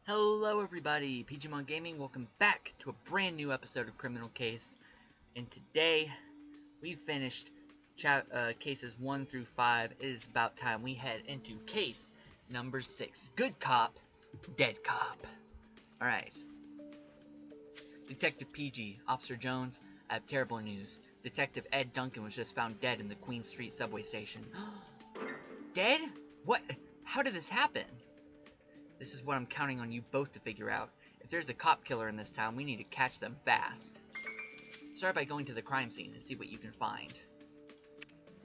Hello everybody, Pgmod Gaming, welcome back to a brand new episode of Criminal Case. And today, we finished cases 1 through 5. It is about time we head into case number 6. Good cop, dead cop. Alright. Detective PG, Officer Jones, I have terrible news. Detective Ed Duncan was just found dead in the Queen Street subway station. Dead? What? How did this happen? This is what I'm counting on you both to figure out. If there's a cop killer in this town, we need to catch them fast. Start by going to the crime scene and see what you can find.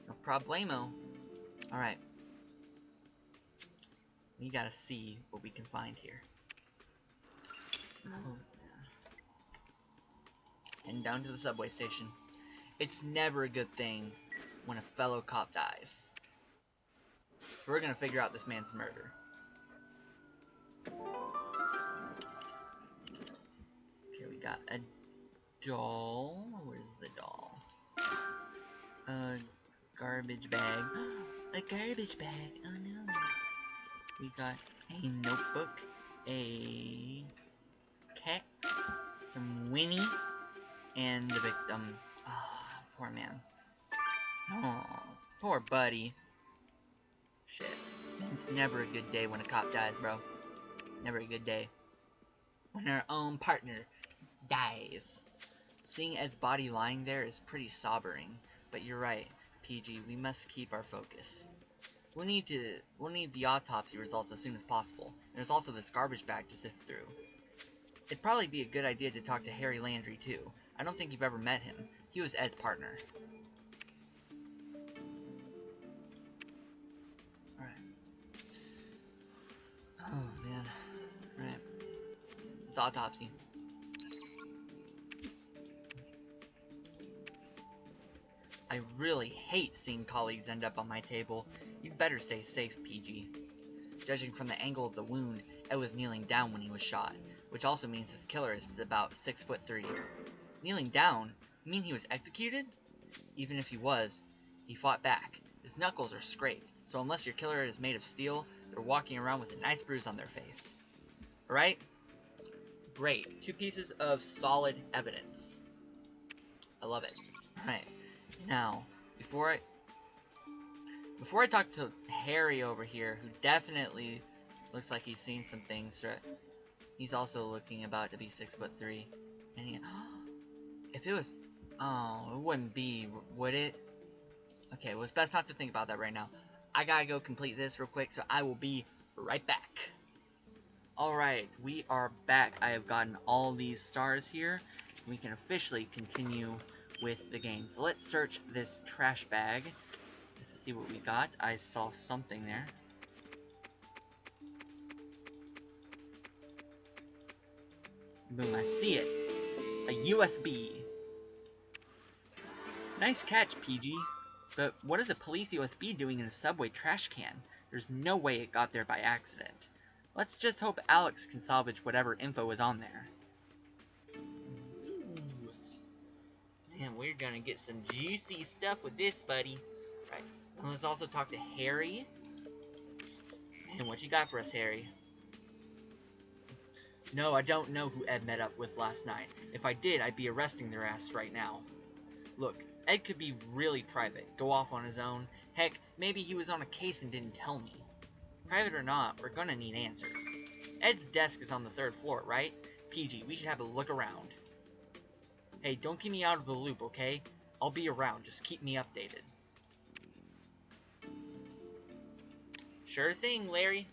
No problemo. Alright. We gotta see what we can find here. Oh, heading down to the subway station. It's never a good thing when a fellow cop dies. We're gonna figure out this man's murder. Okay, we got a doll. Where's the doll? A garbage bag. A garbage bag. Oh no. We got a notebook, a cat, some Winnie, and the victim. Ah, poor man. Oh, poor buddy. Shit. It's never a good day when a cop dies, bro. Never a good day. When our own partner dies. Seeing Ed's body lying there is pretty sobering, but you're right, PG, we must keep our focus. We'll need the autopsy results as soon as possible. There's also this garbage bag to sift through. It'd probably be a good idea to talk to Harry Landry too. I don't think you've ever met him. He was Ed's partner. Alright. Oh man. Alright. It's autopsy. I really hate seeing colleagues end up on my table. You'd better stay safe, PG. Judging from the angle of the wound, Ed was kneeling down when he was shot, which also means his killer is about 6'3". Kneeling down? You mean he was executed? Even if he was, he fought back. His knuckles are scraped, so unless your killer is made of steel, they're walking around with a nice bruise on their face. Alright? Great. 2 pieces of solid evidence. I love it. Alright. Now, before I talk to Harry over here, who definitely looks like he's seen some things, right? He's also looking about to be 6'3". And he, if it was, oh, it wouldn't be, would it? Okay, well, it's best not to think about that right now. I gotta go complete this real quick, so I will be right back. Alright, we are back. I have gotten all these stars here. We can officially continue with the game. So let's search this trash bag just to see what we got. I saw something there. Boom, I see it. A USB. Nice catch, PG. But what is a police USB doing in a subway trash can? There's no way it got there by accident. Let's just hope Alex can salvage whatever info is on there. Man, we're gonna get some juicy stuff with this, buddy. Right. Well, let's also talk to Harry. Man, what you got for us, Harry? No, I don't know who Ed met up with last night. If I did, I'd be arresting their ass right now. Look, Ed could be really private, go off on his own. Heck, maybe he was on a case and didn't tell me. Private or not, we're gonna need answers. Ed's desk is on the 3rd floor, right? PG, we should have a look around. Hey, don't keep me out of the loop, okay? I'll be around, just keep me updated. Sure thing, Larry.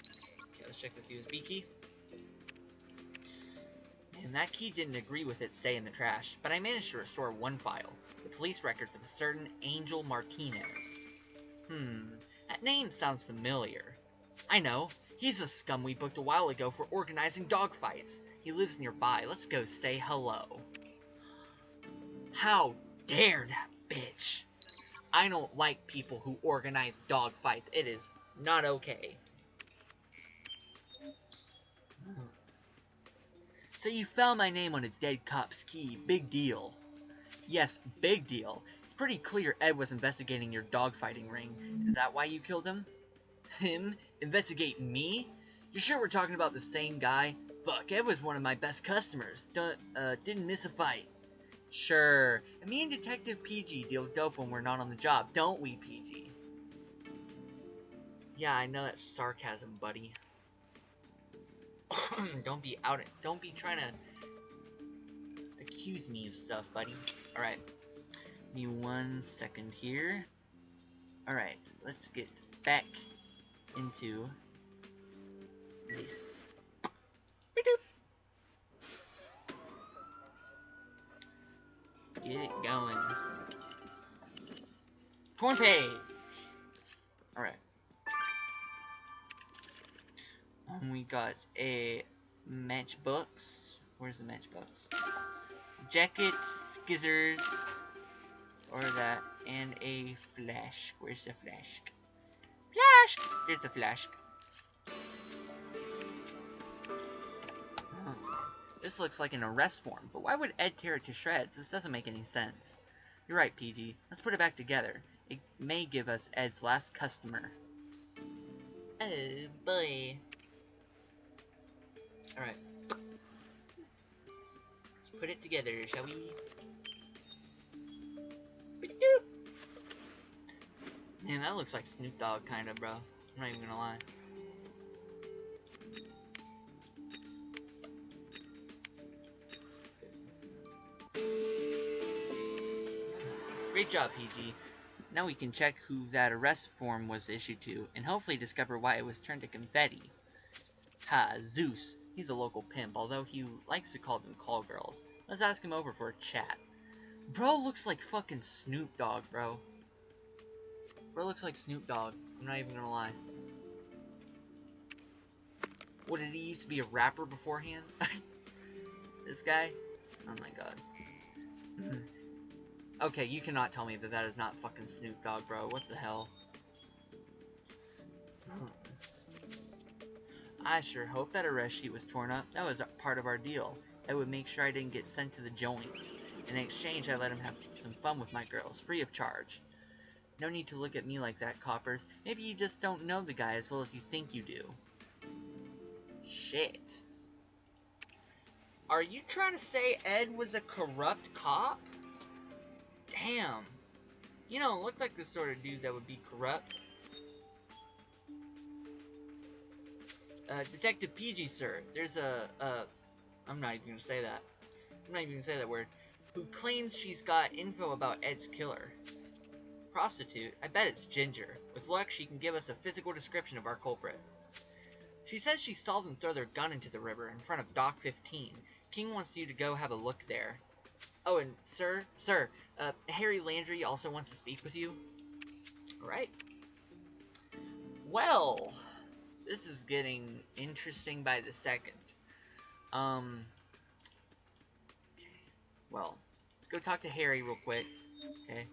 Okay, let's check this USB key. And that key didn't agree with it stay in the trash, but I managed to restore one file, the police records of a certain Angel Martinez. That name sounds familiar. I know, he's a scum we booked a while ago for organizing dogfights. He lives nearby, let's go say hello. How dare that bitch! I don't like people who organize dogfights, it is not okay. So you found my name on a dead cop's key, big deal. Yes, big deal. It's pretty clear Ed was investigating your dogfighting ring. Is that why you killed him? Him? Investigate me? You sure we're talking about the same guy? Fuck, Ed was one of my best customers. Didn't miss a fight. Sure. And me and Detective PG deal dope when we're not on the job, don't we, PG? Yeah, I know that's sarcasm, buddy. Don't be trying to accuse me of stuff, buddy. Alright. Give me 1 second here. Alright, let's get back into this. Let's get it going. Torn page! Alright. We got a matchbox. Where's the matchbox? Jacket, skizzers, or that, and a flash. Where's the flash? Flash! There's the flash. This looks like an arrest form, but why would Ed tear it to shreds? This doesn't make any sense. You're right, PG. Let's put it back together. It may give us Ed's last customer. Oh, boy. Alright. Let's put it together, shall we? Man, that looks like Snoop Dogg, kinda, bro. I'm not even gonna lie. Great job, PG. Now we can check who that arrest form was issued to, and hopefully discover why it was turned to confetti. Ha, Zeus. He's a local pimp, although he likes to call them call girls. Let's ask him over for a chat. Bro looks like fucking Snoop Dogg, bro. Bro looks like Snoop Dogg. I'm not even gonna lie. What, did he used to be a rapper beforehand? This guy? Oh my god. Okay, you cannot tell me that that is not fucking Snoop Dogg, bro. What the hell? I sure hope that arrest sheet was torn up. That was part of our deal. That would make sure I didn't get sent to the joint. In exchange, I let him have some fun with my girls, free of charge. No need to look at me like that, coppers. Maybe you just don't know the guy as well as you think you do. Shit. Are you trying to say Ed was a corrupt cop? Damn. You don't look like the sort of dude that would be corrupt. Detective PG, sir. There's I'm not even gonna say that. I'm not even gonna say that word. Who claims she's got info about Ed's killer. Prostitute? I bet it's Ginger. With luck, she can give us a physical description of our culprit. She says she saw them throw their gun into the river in front of Dock 15. King wants you to go have a look there. Oh, and sir, Harry Landry also wants to speak with you. Alright. Well, this is getting interesting by the second. Okay. Well, let's go talk to Harry real quick, okay?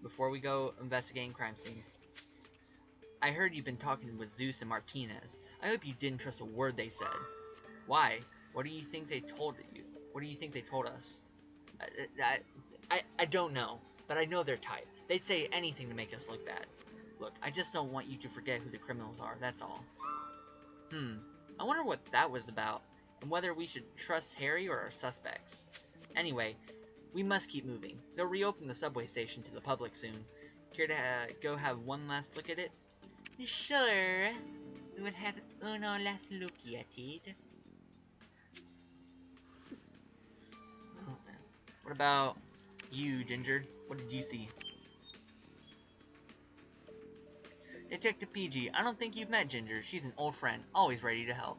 Before we go investigating crime scenes. I heard you've been talking with Zeus and Martinez. I hope you didn't trust a word they said. Why? What do you think they told you? What do you think they told us? I don't know, but I know they're tight. They'd say anything to make us look bad. Look, I just don't want you to forget who the criminals are, that's all. I wonder what that was about, and whether we should trust Harry or our suspects. Anyway, we must keep moving. They'll reopen the subway station to the public soon. Care to go have one last look at it? Sure. We would have uno last look at it. What about you, Ginger? What did you see? Detective PG, I don't think you've met Ginger. She's an old friend, always ready to help.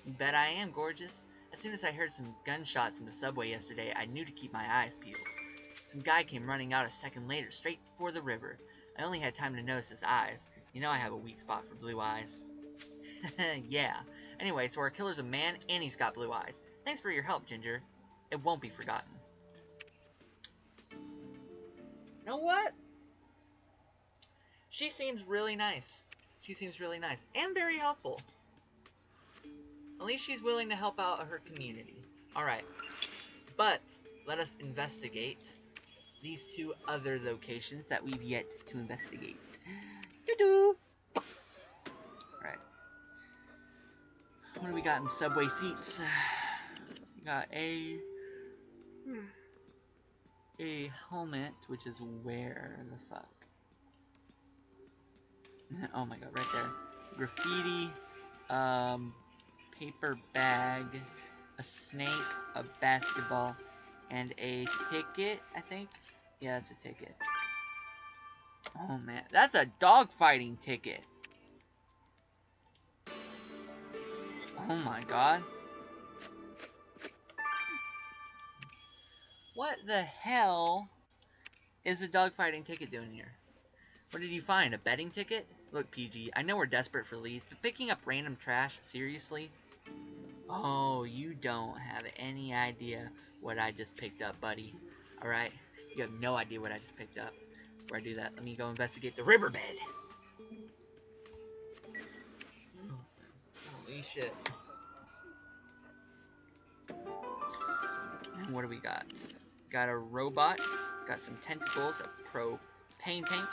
You bet I am, gorgeous. As soon as I heard some gunshots in the subway yesterday, I knew to keep my eyes peeled. Some guy came running out a second later, straight for the river. I only had time to notice his eyes. You know I have a weak spot for blue eyes. Yeah. Anyway, so our killer's a man, and he's got blue eyes. Thanks for your help, Ginger. It won't be forgotten. You know what? She seems really nice. She seems really nice. And very helpful. At least she's willing to help out her community. Alright. But, let us investigate these two other locations that we've yet to investigate. Doo-doo! got in subway seats? We got a helmet, which is where the fuck? Oh my god, right there. Graffiti, paper bag, a snake, a basketball, and a ticket, I think? Yeah, that's a ticket. Oh man, that's a dogfighting ticket. Oh my god. What the hell is a dogfighting ticket doing here? What did you find? A betting ticket? Look, PG, I know we're desperate for leads, but picking up random trash, seriously? Oh, you don't have any idea what I just picked up, buddy. Alright? You have no idea what I just picked up. Before I do that, let me go investigate the riverbed. Holy shit. And what do we got? Got a robot, got some tentacles, a propane tank,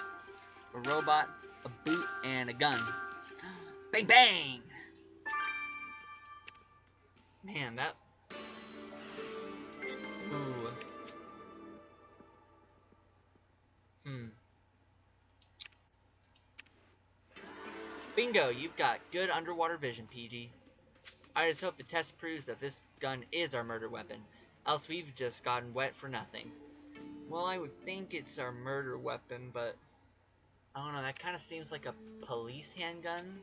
a robot, a boot, and a gun. Bang bang! Man, that... Ooh. Bingo, you've got good underwater vision, PG. I just hope the test proves that this gun is our murder weapon, else we've just gotten wet for nothing. Well, I would think it's our murder weapon, but... I don't know, that kind of seems like a police handgun.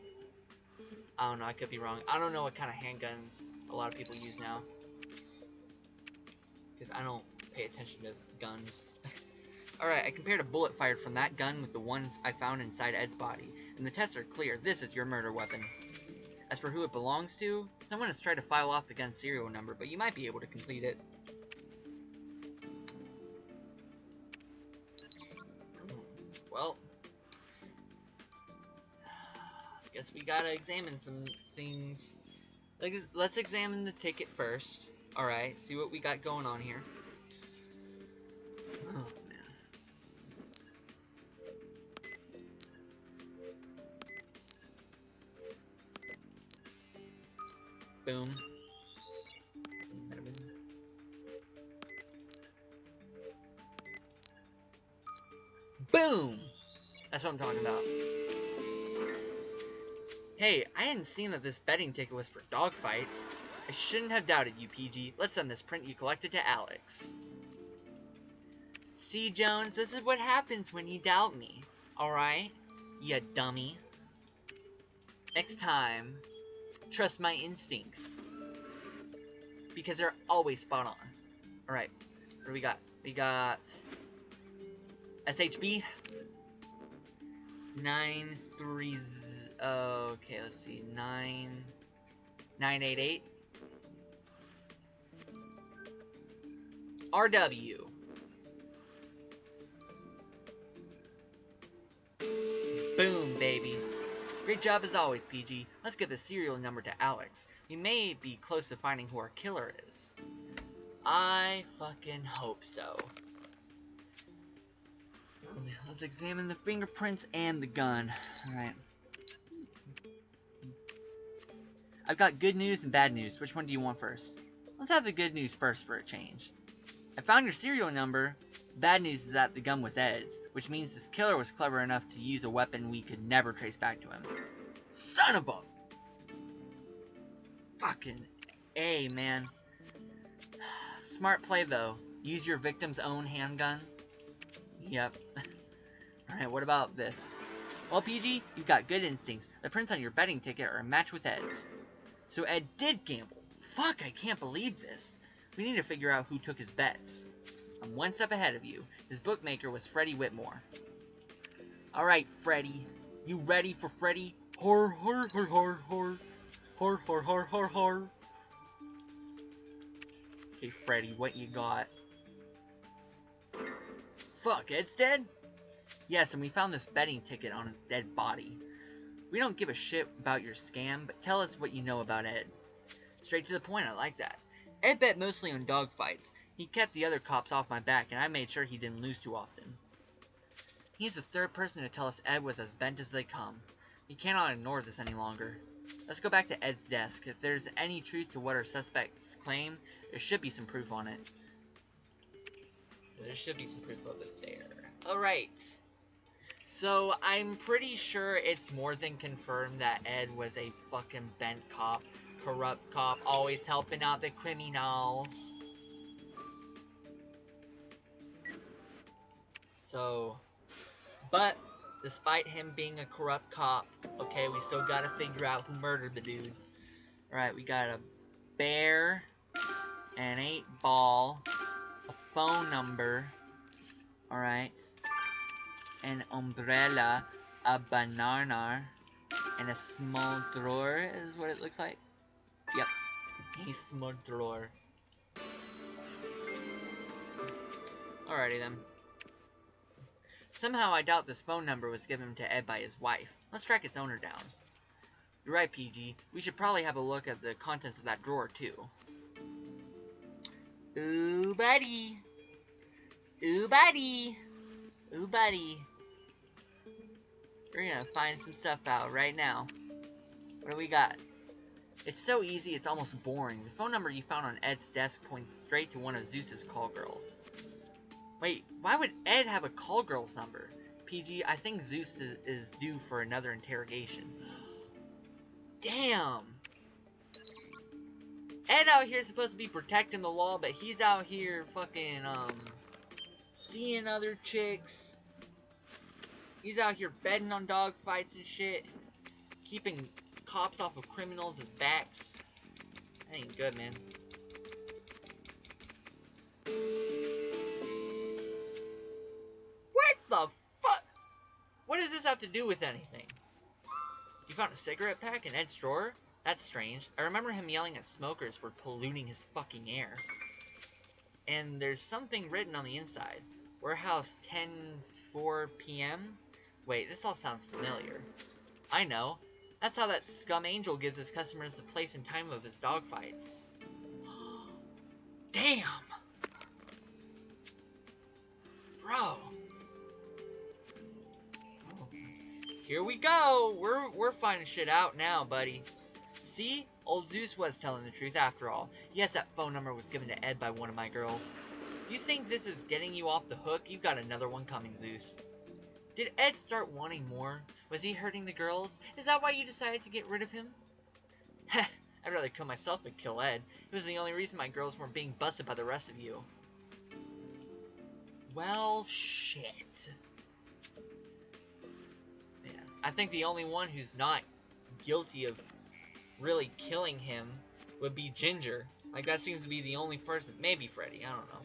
I don't know, I could be wrong. I don't know what kind of handguns a lot of people use now. Because I don't pay attention to guns. Alright, I compared a bullet fired from that gun with the one I found inside Ed's body, and the tests are clear. This is your murder weapon. As for who it belongs to, someone has tried to file off the gun's serial number, but you might be able to complete it. Well, I guess we gotta examine some things. Let's examine the ticket first. Alright, see what we got going on here. Oh, man. Boom. Boom! That's what I'm talking about. Hey, I hadn't seen that this betting ticket was for dogfights. I shouldn't have doubted you, PG. Let's send this print you collected to Alex. See, Jones, this is what happens when you doubt me. Alright? You dummy. Next time, trust my instincts. Because they're always spot on. Alright, what do we got? We got... SHB? 930... Okay, let's see. 988. RW. Boom, baby. Great job as always, PG. Let's get the serial number to Alex. We may be close to finding who our killer is. I fucking hope so. Let's examine the fingerprints and the gun. Alright. I've got good news and bad news. Which one do you want first? Let's have the good news first for a change. I found your serial number. Bad news is that the gun was Ed's, which means this killer was clever enough to use a weapon we could never trace back to him. Son of a... Fucking A, man. Smart play, though. Use your victim's own handgun. Yep. Alright, what about this? Well, PG, you've got good instincts. The prints on your betting ticket are a match with Ed's. So Ed did gamble. Fuck, I can't believe this. We need to figure out who took his bets. I'm one step ahead of you. His bookmaker was Freddie Whitmore. Alright, Freddie. You ready for Freddie? Hor, hor, hor, hor, hor. Hor, hor, hor, hor, hor. Okay, Freddie, what you got? Fuck, Ed's dead? Yes, and we found this betting ticket on his dead body. We don't give a shit about your scam, but tell us what you know about Ed. Straight to the point, I like that. Ed bet mostly on dogfights. He kept the other cops off my back, and I made sure he didn't lose too often. He's the third person to tell us Ed was as bent as they come. We cannot ignore this any longer. Let's go back to Ed's desk. If there's any truth to what our suspects claim, there should be some proof on it. There should be some proof of it there. Alright. So, I'm pretty sure it's more than confirmed that Ed was a fucking bent cop, corrupt cop, always helping out the criminals. So, but, despite him being a corrupt cop, okay, we still gotta figure out who murdered the dude. Alright, we got a bear, an 8-ball, a phone number, alright, an umbrella, a banana, and a small drawer is what it looks like. Yep, a small drawer. Alrighty then. Somehow I doubt this phone number was given to Ed by his wife. Let's track its owner down. You're right, PG. We should probably have a look at the contents of that drawer, too. Ooh, buddy. Ooh, buddy. Ooh, buddy. We're gonna find some stuff out right now. What do we got? It's so easy, it's almost boring. The phone number you found on Ed's desk points straight to one of Zeus's call girls. Wait, why would Ed have a call girl's number? PG, I think Zeus is due for another interrogation. Damn! Ed out here is supposed to be protecting the law, but he's out here fucking, seeing other chicks. He's out here betting on dog fights and shit. Keeping cops off of criminals' backs. That ain't good, man. What the fuck? What does this have to do with anything? You found a cigarette pack in Ed's drawer? That's strange. I remember him yelling at smokers for polluting his fucking air. And there's something written on the inside. Warehouse 10:04 p.m.? Wait, this all sounds familiar. I know. That's how that scum angel gives his customers the place and time of his dogfights. Damn! Bro! Here we go! We're finding shit out now, buddy. See? Old Zeus was telling the truth after all. Yes, that phone number was given to Ed by one of my girls. Do you think this is getting you off the hook? You've got another one coming, Zeus. Did Ed start wanting more? Was he hurting the girls? Is that why you decided to get rid of him? Heh, I'd rather kill myself than kill Ed. It was the only reason my girls weren't being busted by the rest of you. Well, shit. Yeah, I think the only one who's not guilty of really killing him would be Ginger. Like, that seems to be the only person. Maybe Freddy, I don't know.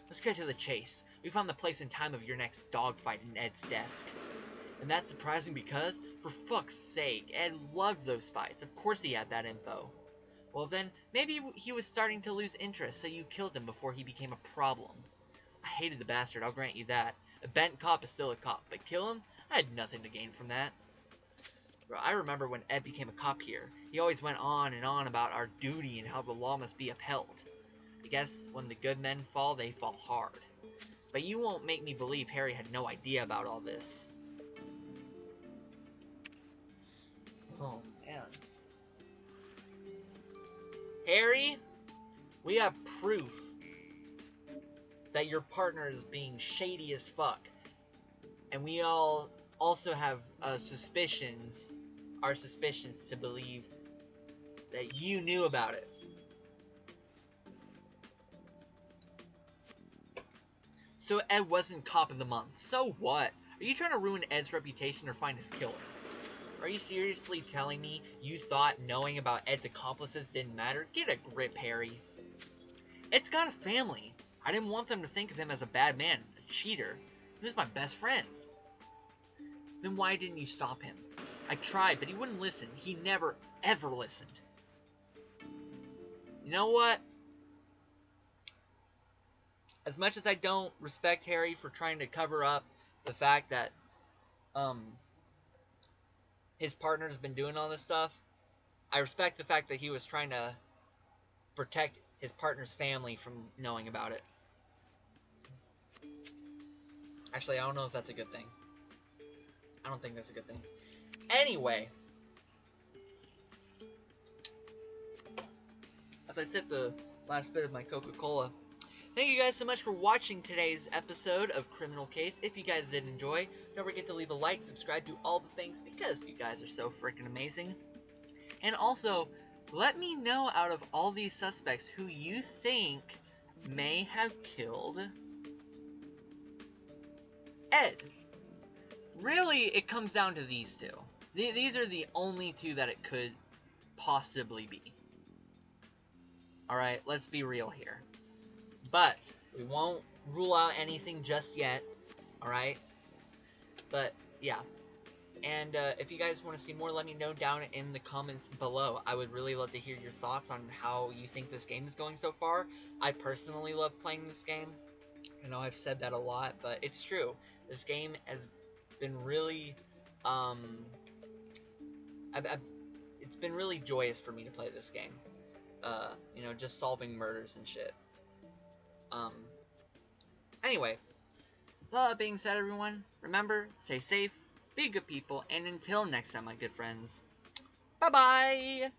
Let's get to the chase. We found the place and time of your next dogfight in Ed's desk. And that's surprising because, for fuck's sake, Ed loved those fights. Of course he had that info. Well then, maybe he was starting to lose interest, so you killed him before he became a problem. I hated the bastard, I'll grant you that. A bent cop is still a cop, but kill him? I had nothing to gain from that. Bro, I remember when Ed became a cop here. He always went on and on about our duty and how the law must be upheld. I guess when the good men fall, they fall hard. But you won't make me believe Harry had no idea about all this. Oh, man. Harry, we have proof that your partner is being shady as fuck. And we all also have suspicions to believe that you knew about it. So Ed wasn't cop of the month. So what? Are you trying to ruin Ed's reputation or find his killer? Are you seriously telling me you thought knowing about Ed's accomplices didn't matter? Get a grip, Harry. Ed's got a family. I didn't want them to think of him as a bad man, a cheater. He was my best friend. Then why didn't you stop him? I tried, but he wouldn't listen. He never, ever listened. You know what? As much as I don't respect Harry for trying to cover up the fact that his partner's been doing all this stuff, I respect the fact that he was trying to protect his partner's family from knowing about it. Actually, I don't know if that's a good thing. I don't think that's a good thing. Anyway, as I sip the last bit of my Coca-Cola. Thank you guys so much for watching today's episode of Criminal Case. If you guys did enjoy, don't forget to leave a like, subscribe, do all the things because you guys are so freaking amazing. And also, let me know out of all these suspects who you think may have killed Ed. Really, it comes down to these two. These are the only two that it could possibly be. Alright, let's be real here. But we won't rule out anything just yet. Alright? But, yeah. And if you guys want to see more, let me know down in the comments below. I would really love to hear your thoughts on how you think this game is going so far. I personally love playing this game. I know I've said that a lot, but it's true. This game has been really, it's been really joyous for me to play this game. You know, just solving murders and shit. Anyway, with all that being said, everyone, remember, stay safe, be good people, and until next time, my good friends, bye-bye!